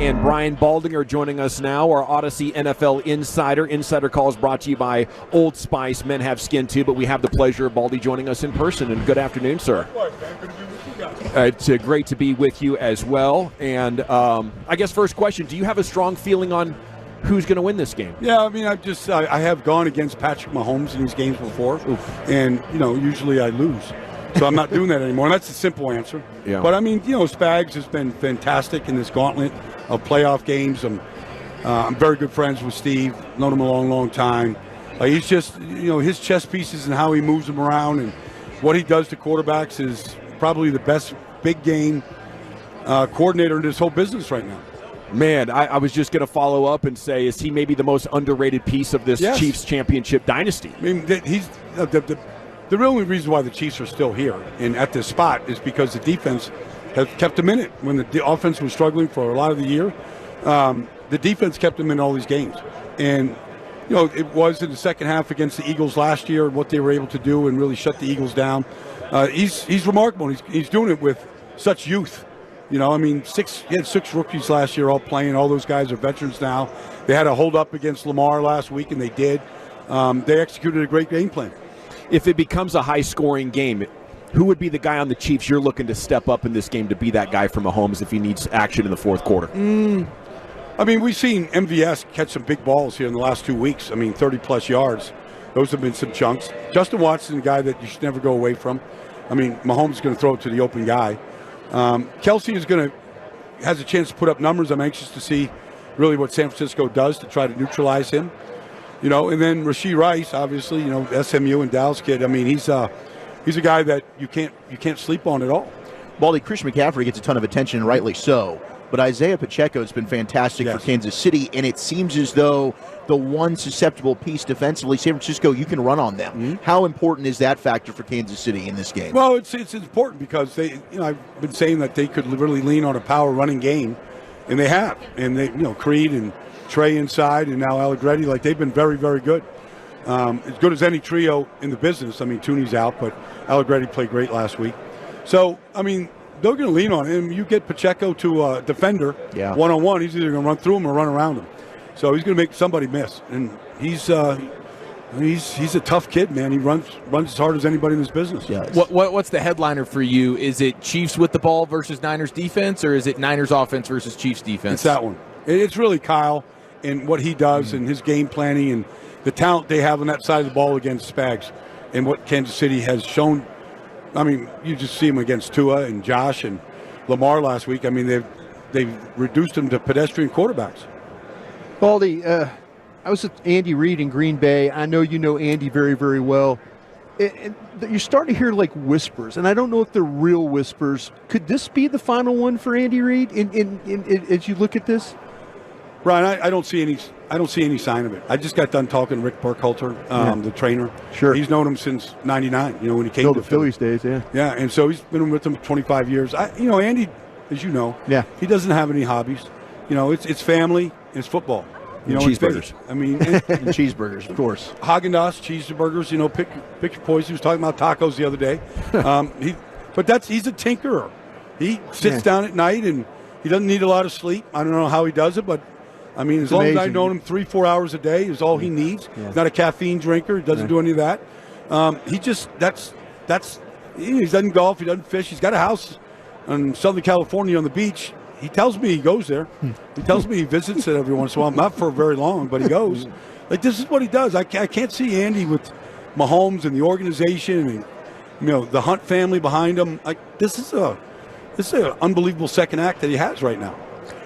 and Brian Baldinger joining us now, our Audacy NFL Insider. Insider Calls brought to you by Old Spice. Men have skin too, but we have the pleasure of Baldi joining us in person. And good afternoon, sir. It's great to be with you as well. And I guess first question, do you have a strong feeling on who's going to win this game? Yeah, I mean, I have gone against Patrick Mahomes in these games before. Oof. And, usually I lose. So I'm not doing that anymore. And that's the simple answer. Yeah. But, I mean, Spags has been fantastic in this gauntlet of playoff games. I'm very good friends with Steve. Known him a long, long time. He's just, his chess pieces and how he moves them around and what he does to quarterbacks is probably the best big game coordinator in this whole business right now. Man, I was just going to follow up and say, is he maybe the most underrated piece of this Chiefs championship dynasty? I mean, he's the only reason why the Chiefs are still here and at this spot is because the defense has kept them in it. When the offense was struggling for a lot of the year, the defense kept them in all these games. And, it was in the second half against the Eagles last year, what they were able to do and really shut the Eagles down. He's remarkable. He's doing it with such youth. He had 6 rookies last year all playing. All those guys are veterans now. They had a hold up against Lamar last week, and they did. They executed a great game plan. If it becomes a high-scoring game, who would be the guy on the Chiefs you're looking to step up in this game to be that guy for Mahomes if he needs action in the fourth quarter? We've seen MVS catch some big balls here in the last 2 weeks. 30-plus yards. Those have been some chunks. Justin Watson, a guy that you should never go away from. Mahomes is going to throw it to the open guy. Kelsey has a chance to put up numbers. I'm anxious to see really what San Francisco does to try to neutralize him. And then Rashee Rice, obviously, SMU and Dallas kid. He's a guy that you can't sleep on at all. Baldi, Christian McCaffrey gets a ton of attention, and rightly so. But Isaiah Pacheco has been fantastic for Kansas City, and it seems as though the one susceptible piece defensively, San Francisco, you can run on them. Mm-hmm. How important is that factor for Kansas City in this game? Well, it's important because I've been saying that they could really lean on a power running game, and they have. And they, Reid and Trey inside, and now Allegretti, they've been very, very good. As good as any trio in the business. Tooney's out, but Allegretti played great last week. So, they're going to lean on him. You get Pacheco to a defender one-on-one, he's either going to run through him or run around him. So he's going to make somebody miss. And he's a tough kid, man. He runs as hard as anybody in this business. Yes. What's the headliner for you? Is it Chiefs with the ball versus Niners defense, or is it Niners offense versus Chiefs defense? It's that one. It's really Kyle and what he does and his game planning and the talent they have on that side of the ball against Spags and what Kansas City has shown. You just see them against Tua and Josh and Lamar last week. They've reduced them to pedestrian quarterbacks. Baldi, I was with Andy Reid in Green Bay. I know you know Andy very, very well. And you're starting to hear whispers, and I don't know if they're real whispers. Could this be the final one for Andy Reid as you look at this? Brian, I don't see any sign of it. I just got done talking to Rick Burkhalter, the trainer. Sure. He's known him since '99. When he came to the Phillies days, yeah. Yeah, and so he's been with them 25 years. Andy, as you know, he doesn't have any hobbies. It's family and it's football. And cheeseburgers. And cheeseburgers, of course. Haagen-Dazs, cheeseburgers. Pick your poison. He was talking about tacos the other day. He's a tinkerer. He sits down at night and he doesn't need a lot of sleep. I don't know how he does it, but. As long as I've known him 3-4 hours a day is all he needs. Yeah. He's not a caffeine drinker. He doesn't do any of that. He doesn't golf. He doesn't fish. He's got a house in Southern California on the beach. He tells me he goes there. He tells me he visits it every once in a while. Not for very long, but he goes. This is what he does. I can't see Andy with Mahomes and the organization and the Hunt family behind him. This is an unbelievable second act that he has right now.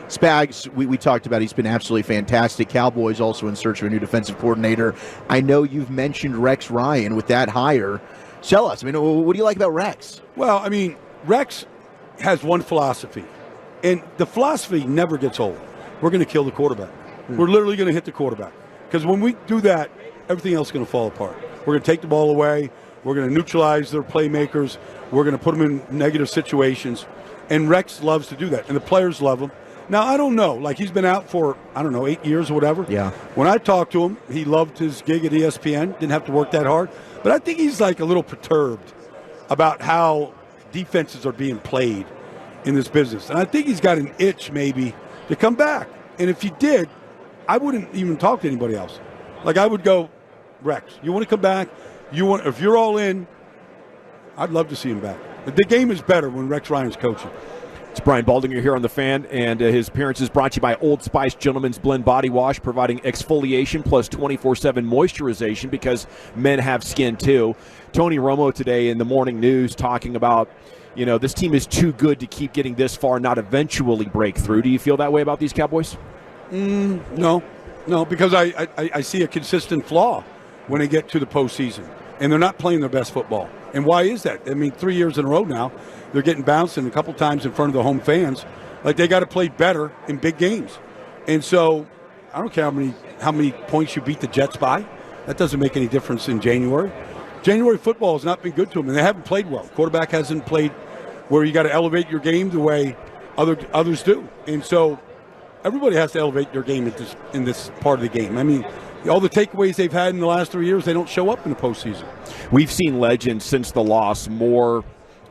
Spags, we talked about, he's been absolutely fantastic. Cowboys also in search of a new defensive coordinator. I know you've mentioned Rex Ryan with that hire. Tell us, what do you like about Rex? Well, Rex has one philosophy, and the philosophy never gets old. We're going to kill the quarterback. We're literally going to hit the quarterback. Because when we do that, everything else is going to fall apart. We're going to take the ball away. We're going to neutralize their playmakers. We're going to put them in negative situations. And Rex loves to do that, and the players love him. Now, I don't know. He's been out for, 8 years or whatever. Yeah. When I talked to him, he loved his gig at ESPN. Didn't have to work that hard. But I think he's, a little perturbed about how defenses are being played in this business. And I think he's got an itch, maybe, to come back. And if he did, I wouldn't even talk to anybody else. Like, I would go, Rex, you want to come back? If you're all in, I'd love to see him back. The game is better when Rex Ryan's coaching. It's Brian Baldinger here on The Fan, and his appearance is brought to you by Old Spice Gentleman's Blend Body Wash, providing exfoliation plus 24/7 moisturization because men have skin too. Tony Romo today in the morning news talking about, this team is too good to keep getting this far, not eventually break through. Do you feel that way about these Cowboys? No, because I see a consistent flaw when they get to the postseason, and they're not playing their best football. And why is that? I mean, 3 years in a row now, they're getting bounced and a couple times in front of the home fans. Like, they got to play better in big games. And so I don't care how many points you beat the Jets by. That doesn't make any difference in January. January football has not been good to them, and they haven't played well. Quarterback hasn't played where you got to elevate your game the way others do. And so everybody has to elevate their game in this part of the game. I mean, all the takeaways they've had in the last 3 years, they don't show up in the postseason. We've seen legends since the loss more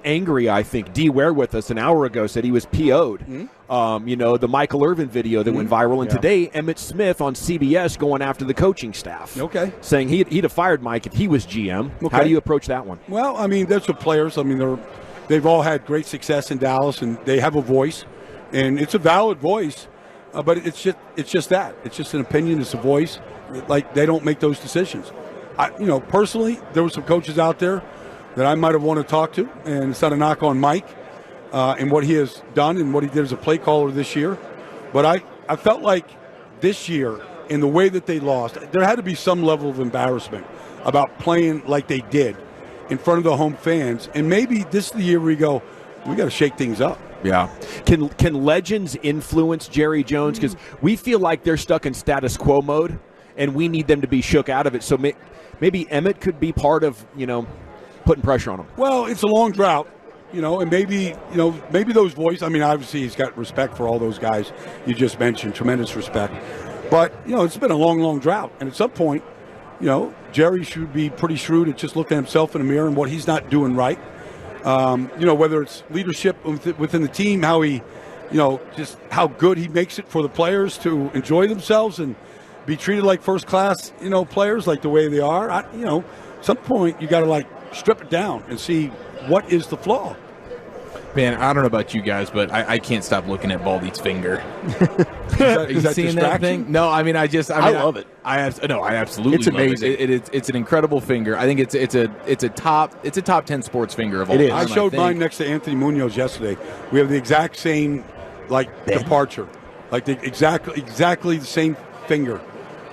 angry, I think. D. Ware with us an hour ago said he was PO'd. The Michael Irvin video that went viral. And today, Emmitt Smith on CBS going after the coaching staff. Okay. Saying he'd have fired Mike if he was GM. Okay. How do you approach that one? Well, I mean, that's what players, they've all had great success in Dallas, and they have a voice. And it's a valid voice, but it's just that. It's just an opinion. It's a voice. Like, they don't make those decisions. Personally, there were some coaches out there that I might have wanted to talk to, and it's not a knock on Mike and what he has done and what he did as a play caller this year. But I felt like this year, in the way that they lost, there had to be some level of embarrassment about playing like they did in front of the home fans. And maybe this is the year we go, we got to shake things up. Yeah. Can legends influence Jerry Jones? Because we feel like they're stuck in status quo mode, and we need them to be shook out of it. So maybe Emmitt could be part of, putting pressure on him. Well, it's a long drought, and maybe those voices. I mean, obviously he's got respect for all those guys you just mentioned, tremendous respect. But, it's been a long, long drought. And at some point, Jerry should be pretty shrewd at just looking at himself in the mirror and what he's not doing right. Whether it's leadership within the team, how he, just how good he makes it for the players to enjoy themselves and be treated like first-class, players like the way they are. At some point you got to, strip it down and see what is the flaw. Man, I don't know about you guys, but I can't stop looking at Baldi's finger. Is that seeing that thing? No, I love it. I absolutely. It's amazing. Love it. It's an incredible finger. I think it's a top 10 sports finger of all time. I showed mine next to Anthony Munoz yesterday. We have the exact same departure, exactly the same finger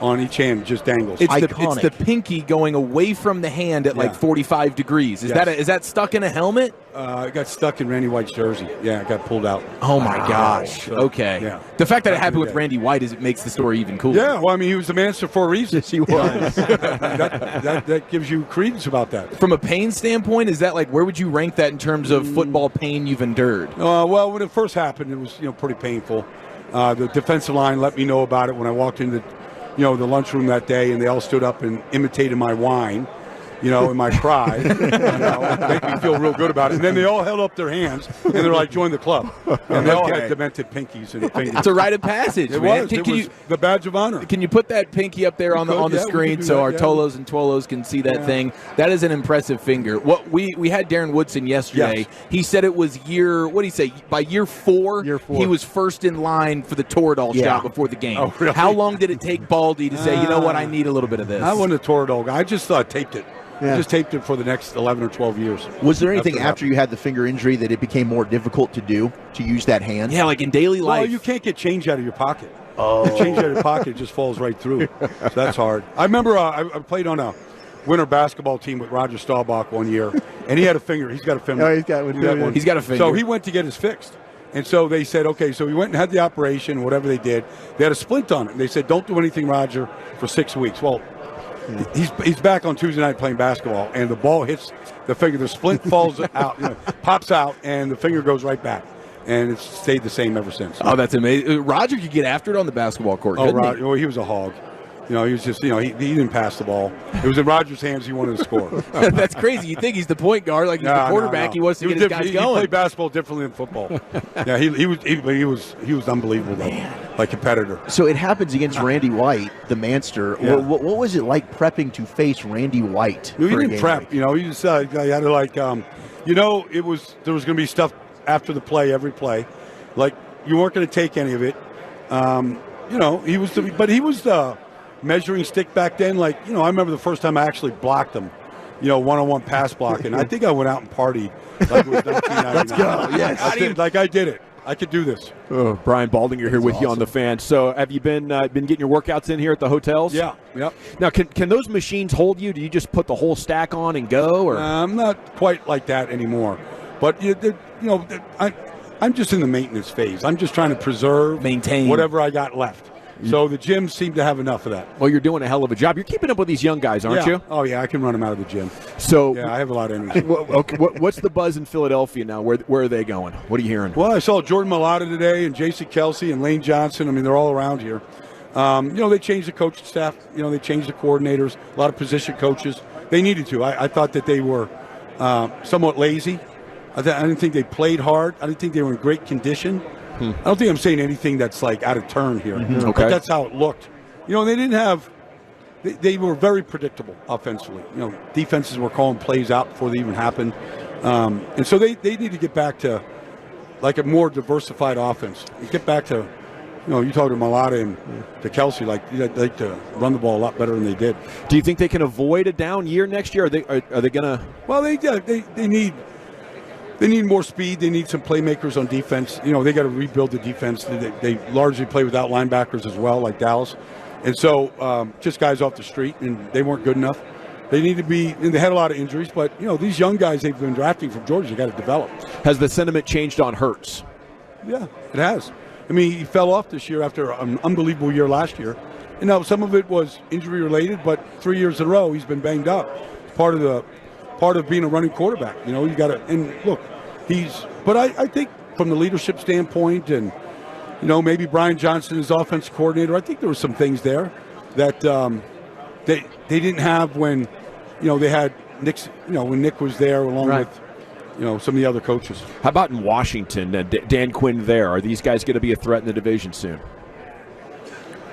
on each hand, just dangles. It's the pinky going away from the hand at 45 degrees. Is that stuck in a helmet? It got stuck in Randy White's jersey. Yeah, it got pulled out. Oh my gosh. So, okay. Yeah. The fact that it happened with Randy White it makes the story even cooler. Yeah, well, he was the master for a reason. Yes, he was. that gives you credence about that. From a pain standpoint, is that where would you rank that in terms of football pain you've endured? Well, when it first happened, it was pretty painful. The defensive line let me know about it when I walked into the lunchroom that day, and they all stood up and imitated my whine, and my cry. Make me feel real good about it. And then they all held up their hands, and they're like, join the club. And they all had demented pinkies and fingers. It's a rite of passage, man. It was the badge of honor. Can you put that pinky up there on the screen so our Tolos and Twolos can see that thing? That is an impressive finger. What we had Darren Woodson yesterday. Yes. He said it was by year four, he was first in line for the Toradol shot before the game. Oh, really? How long did it take Baldi to say, you know what, I need a little bit of this? I wasn't a Toradol guy. I just taped it. Yeah. I just taped it for the next 11 or 12 years. Was there anything after you had the finger injury that it became more difficult to use that hand? Yeah, in daily life. Well, you can't get change out of your pocket. Oh. The change out of your pocket, it just falls right through. So that's hard. I remember I played on a winter basketball team with Roger Staubach one year, and he had a finger. He's got a finger. Oh, he's got one. He's got a finger. So he went to get his fixed. And so they said, okay, so he went and had the operation, whatever they did. They had a splint on it. And they said, don't do anything, Roger, for 6 weeks. Well, he's back on Tuesday night playing basketball, and the ball hits the finger. The splint falls out, pops out, and the finger goes right back. And it's stayed the same ever since. Oh, that's amazing. Roger could get after it on the basketball court, couldn't he? Well, he was a hog. He was just, he didn't pass the ball. It was in Rodgers' hands. He wanted to score. That's crazy. You think he's the point guard, he's the quarterback. No. He wants to get his guys going. He played basketball differently than football. Yeah, he was unbelievable, though. Man. competitor. So it happens against Randy White, the Manster. Yeah. What was it like prepping to face Randy White? No, you for a didn't game prep. week? You just you had to there was going to be stuff after the play, every play. Like, you weren't going to take any of it. He was the measuring stick back then. Like, I remember the first time I actually blocked him, one-on-one pass blocking. I think I went out and partied like it was 1999. Let's go. Yes. I did it. I could do this. Oh, Brian Baldinger here with you on the Fan. So have you been getting your workouts in here at the hotels? Yeah. Yep. Now, can those machines hold you? Do you just put the whole stack on and go? Or I'm not quite like that anymore. But, I'm just in the maintenance phase. I'm just trying to maintain whatever I got left. So the gyms seem to have enough of that. Well, you're doing a hell of a job. You're keeping up with these young guys, aren't you? Oh, yeah, I can run them out of the gym. So yeah, I have a lot of energy. Okay, what's the buzz in Philadelphia now? Where are they going? What are you hearing? Well, I saw Jordan Mailata today and Jason Kelsey and Lane Johnson. I mean, they're all around here. They changed the coaching staff. They changed the coordinators, a lot of position coaches. They needed to. I thought that they were somewhat lazy. I didn't think they played hard. I didn't think they were in great condition. I don't think I'm saying anything that's like out of turn here. Okay. But that's how it looked. They didn't have – they were very predictable offensively. Defenses were calling plays out before they even happened. And so they need to get back to like a more diversified offense. Get back to – you talk to Mailata and to Kelsey, they'd like to run the ball a lot better than they did. Do you think they can avoid a down year next year? Are they going to – Well, they need – they need more speed. They need some playmakers on defense. They got to rebuild the defense. They largely play without linebackers as well, like Dallas. And so just guys off the street, and they weren't good enough. They need to be – and they had a lot of injuries. But, these young guys they've been drafting from Georgia, they got to develop. Has the sentiment changed on Hurts? Yeah, it has. I mean, he fell off this year after an unbelievable year last year. And now some of it was injury-related, but 3 years in a row he's been banged up. It's part of being a running quarterback. You got to – and look, but I think from the leadership standpoint and, maybe Brian Johnson is offensive coordinator, I think there were some things there that they didn't have when, they had Nick's, when Nick was there along with, some of the other coaches. How about in Washington, Dan Quinn there? Are these guys going to be a threat in the division soon?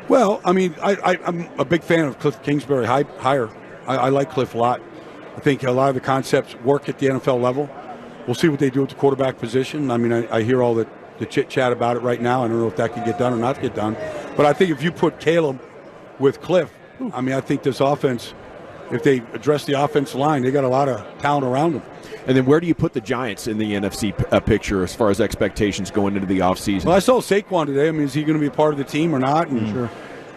Well, I mean, I'm a big fan of Cliff Kingsbury hire. I like Cliff a lot. I think a lot of the concepts work at the NFL level. We'll see what they do at the quarterback position. I mean, I hear all the chit-chat about it right now. I don't know if that can get done or not get done. But I think if you put Caleb with Cliff, I mean, I think this offense, if they address the offensive line, they got a lot of talent around them. And then where do you put the Giants in the NFC picture as far as expectations going into the offseason? Well, I saw Saquon today. I mean, is he going to be a part of the team or not? And, sure.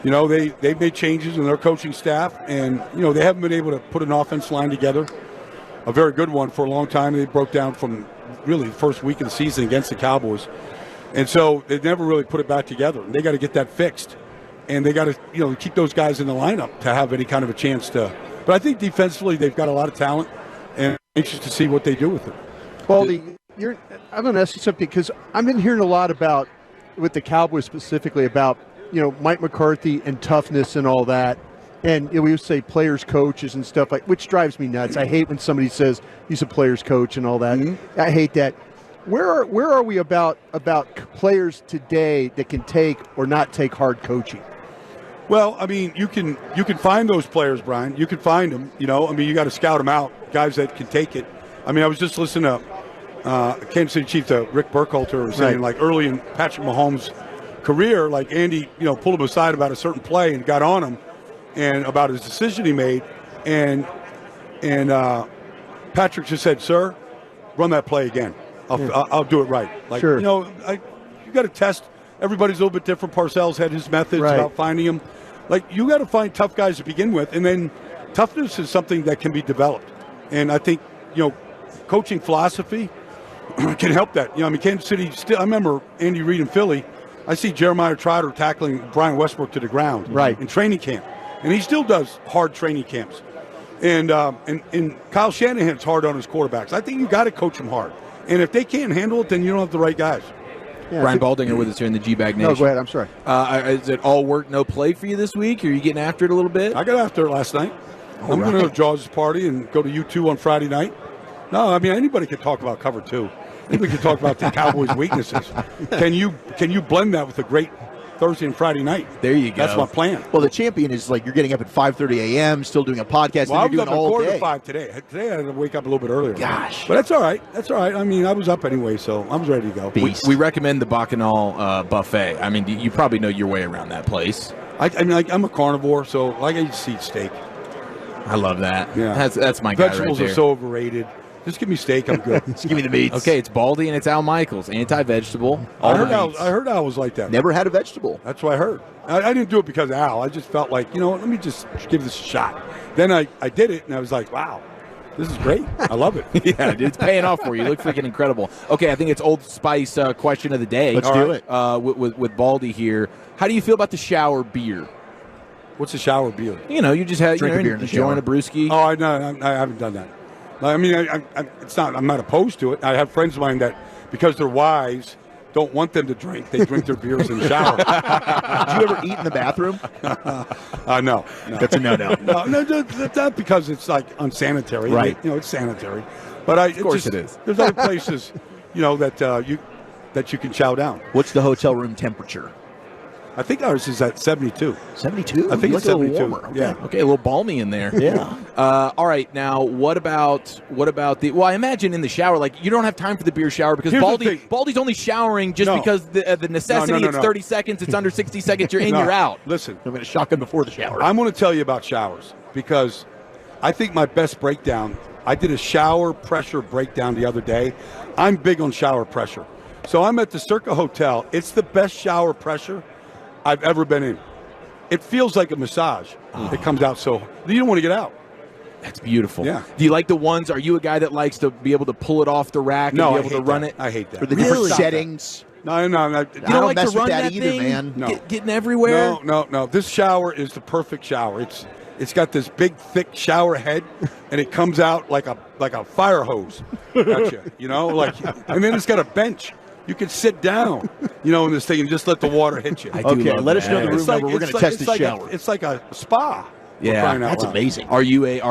They've made changes in their coaching staff, and, they haven't been able to put an offensive line together, a very good one for a long time. They broke down from really the first week of the season against the Cowboys. And so they never really put it back together. They got to get that fixed. And they got to, keep those guys in the lineup to have any kind of a chance to. But I think defensively they've got a lot of talent, and I'm anxious to see what they do with it. Baldi, I'm going to ask you something because I've been hearing a lot about, with the Cowboys specifically, about, Mike McCarthy and toughness and all that. And we would say players, coaches, and stuff which drives me nuts. I hate when somebody says he's a players coach and all that. Mm-hmm. I hate that. Where are we about players today that can take or not take hard coaching? Well, I mean, you can find those players, Brian. You can find them. I mean, you got to scout them out, guys that can take it. I mean, I was just listening to Kansas City Chief Rick Burkhalter was saying, like, early in Patrick Mahomes' career, like Andy, pulled him aside about a certain play and got on him and about his decision he made, and Patrick just said, "Sir, run that play again. I'll do it right." Like, sure. You got to test. Everybody's a little bit different. Parcells had his methods about finding them. Like, you got to find tough guys to begin with, and then toughness is something that can be developed. And I think coaching philosophy can help that. I mean, Kansas City still. I remember Andy Reid in Philly. I see Jeremiah Trotter tackling Brian Westbrook to the ground in training camp. And he still does hard training camps. And Kyle Shanahan's hard on his quarterbacks. I think you got to coach them hard. And if they can't handle it, then you don't have the right guys. Yeah, Brian Baldinger with us here in the GBag Nation. No, go ahead. I'm sorry. Is it all work, no play for you this week? Are you getting after it a little bit? I got after it last night. I'm going to go to Jaws' party and go to U2 on Friday night. No, I mean, anybody can talk about cover two. Anybody can talk about the Cowboys' weaknesses. Can you blend that with a great Thursday and Friday night. There you go. That's my plan. Well, the champion is like you're getting up at 5:30 a.m., still doing a podcast, Well, I and was you're up doing at all quarter day. to 5 today. Today I had to wake up a little bit earlier. Gosh. But that's all right. That's all right. I mean, I was up anyway, so I was ready to go. We recommend the Bacchanal buffet. I mean, you probably know your way around that place. I mean, I'm a carnivore, so I just eat steak. I love that. Yeah. That's my guy right Vegetables there. are so overrated. Just give me steak. I'm good. Just give me the meats. Okay, it's Baldi and it's Al Michaels, anti-vegetable. I heard Al was like that. Never had a vegetable. That's what I heard. I didn't do it because of Al. I just felt like, you know what, let me just give this a shot. Then I did it, and I was like, wow, this is great. I love it. Yeah, it's paying off for you. You look freaking incredible. Okay, I think it's Old Spice question of the day. Let's do it. With Baldi here. How do you feel about the shower beer? What's a shower beer? You know, you just had Drink a beer in the enjoying shower. a brewski. Oh, I haven't done that. I mean, I'm not opposed to it. I have friends of mine that, because their wives don't want them to drink, they drink their beers in the shower. Did you ever eat in the bathroom? No. That's a no-no. No, not because it's like unsanitary. Right. You know, it's sanitary. But Of course it is. There's other places, you know, that you can chow down. What's the hotel room temperature? I think ours is at 72. 72? I think You it's like it a little 72. warmer. Okay. Yeah. Okay, a little balmy in there. Yeah. All right, now what about the? Well, I imagine in the shower, like you don't have time for the beer shower because Here's the thing. Baldi's only showering just No. because the necessity. No. It's 30 seconds. It's under 60 seconds. You're in. No, You're out. Listen, I'm going to shotgun before the shower. I'm going to tell you about showers because I think my best breakdown, I did a shower pressure breakdown the other day. I'm big on shower pressure. So I'm at the Circa Hotel. It's the best shower pressure I've ever been in. It feels like a massage. It comes out so you don't want to get out. That's beautiful. Yeah. Do you like the ones? Are you a guy that likes to be able to pull it off the rack and No, be I able to hate run that. it? I hate that. For the Really? different Stop that. No. settings. You don't like mess to run with that either, thing? man. No. Getting everywhere. No. This shower is the perfect shower. It's got this big, thick shower head, and it comes out like a fire hose at you. You know, and then it's got a bench. You can sit down, you know, in this thing and just let the water hit you. I do Okay, love let us know that. the room number. We're going to test the shower. It's like a spa. Yeah, That's amazing. Are you a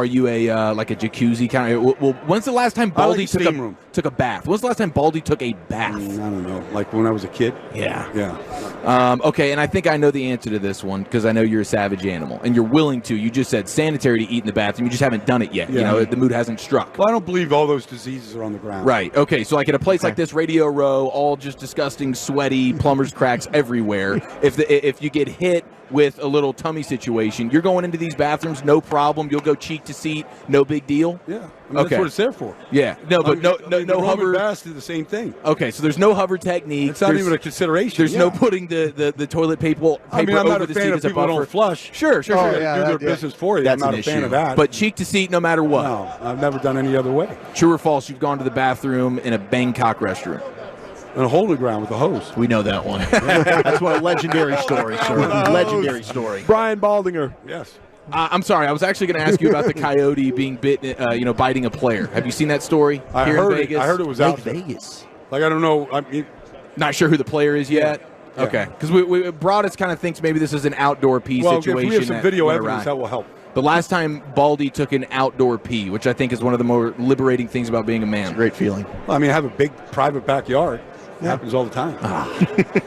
like a jacuzzi kind of? Well, when's the last time I like Baldi a steam room. took a bath? When's the last time Baldi took a bath? I don't know. Like when I was a kid. Yeah. Yeah. Okay, and I think I know the answer to this one because I know you're a savage animal and you're willing to. You just said sanitary to eat in the bathroom. You just haven't done it yet. You Yeah. know, the mood hasn't struck. Well, I don't believe all those diseases are on the ground. Right. Okay. So like at a place like this, Radio Row, all just disgusting, sweaty, plumber's cracks everywhere. If you get hit with a little tummy situation, you're going into these bathrooms, no problem. You'll go cheek to seat, no big deal. Yeah. I mean, Okay. That's what it's there for. Yeah. No, but no the Roman hover. baths do the same thing. Okay, so there's no hover technique. It's not There's- even a consideration. There's Yeah. no putting the toilet paper I mean, I'm not over a the fan seat of as a people who buffer. don't flush. Sure. Do yeah, their yeah. business for you. That's I'm not an a fan issue. of that. But cheek to seat, no matter what. no, I've never done any other way. True or false? You've gone to the bathroom in a Bangkok restroom. And a hole in the ground with a hose. We know that one. That's one legendary story, sir. Legendary story. Brian Baldinger. Yes. I'm sorry. I was actually going to ask you about the coyote being bitten, biting a player. Have you seen that story I here heard in Vegas? it. I heard it was Lake out there. Vegas. Like, I don't know. I mean, Not sure who the player is yet. Yeah. Okay, because we Broadus kind of thinks maybe this is an outdoor pee well, if situation. we have some that video went evidence, awry. that will help. The last time Baldi took an outdoor pee, which I think is one of the more liberating things about being a man. Great feeling. Well, I mean, I have a big private backyard. It happens all the time.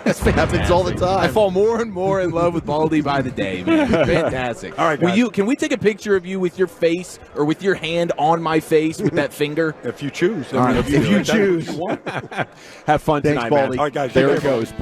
That's Happens all the time. I fall more and more in love with Baldi by the day, man. Fantastic. All right, guys. Can we take a picture of you with your face or with your hand on my face with that finger? If you choose. All right, if you if you choose. If you want. Have fun Thanks, tonight, Baldi. man. All right, guys. There take it care. goes.